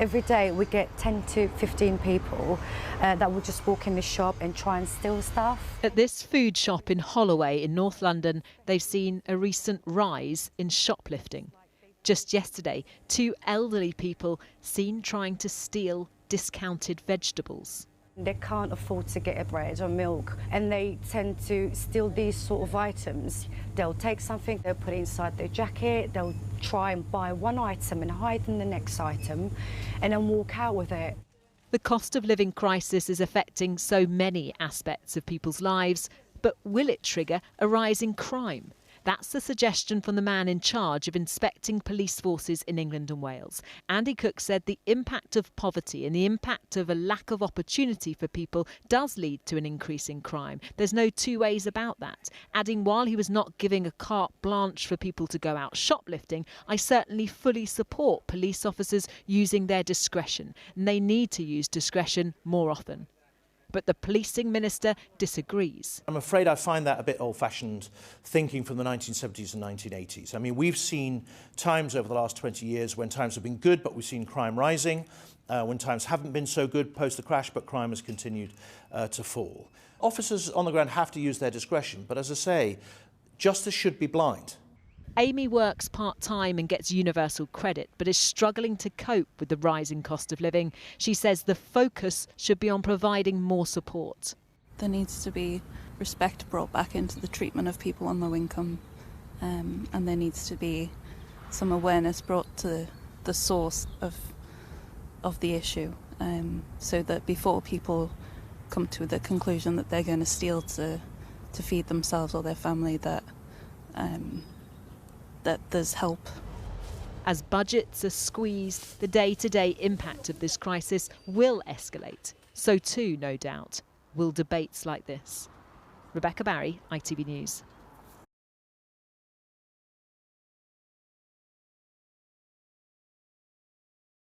Every day we get 10 to 15 people that will just walk in the shop and try and steal stuff. At this food shop in Holloway in North London, they've seen a recent rise in shoplifting. Just yesterday, 2 elderly people seen trying to steal discounted vegetables. They can't afford to get a bread or milk, and they tend to steal these sort of items. They'll take something, they'll put it inside their jacket, they'll try and buy one item and hide in the next item and then walk out with it. The cost of living crisis is affecting so many aspects of people's lives, but will it trigger a rise in crime? That's the suggestion from the man in charge of inspecting police forces in England and Wales. Andy Cooke said the impact of poverty and the impact of a lack of opportunity for people does lead to an increase in crime. There's no two ways about that. Adding, while he was not giving a carte blanche for people to go out shoplifting, I certainly fully support police officers using their discretion, and they need to use discretion more often. But the policing minister disagrees. I'm afraid I find that a bit old-fashioned thinking from the 1970s and 1980s. I mean, we've seen times over the last 20 years when times have been good, but we've seen crime rising, when times haven't been so good post the crash, but crime has continued to fall. Officers on the ground have to use their discretion, but as I say, justice should be blind. Amy works part-time and gets universal credit, but is struggling to cope with the rising cost of living. She says the focus should be on providing more support. There needs to be respect brought back into the treatment of people on low income, and there needs to be some awareness brought to the source of the issue, so that before people come to the conclusion that they're going to steal to feed themselves or their family, that there's help. As budgets are squeezed, the day-to-day impact of this crisis will escalate. So too, no doubt, will debates like this. Rebecca Barry, ITV News.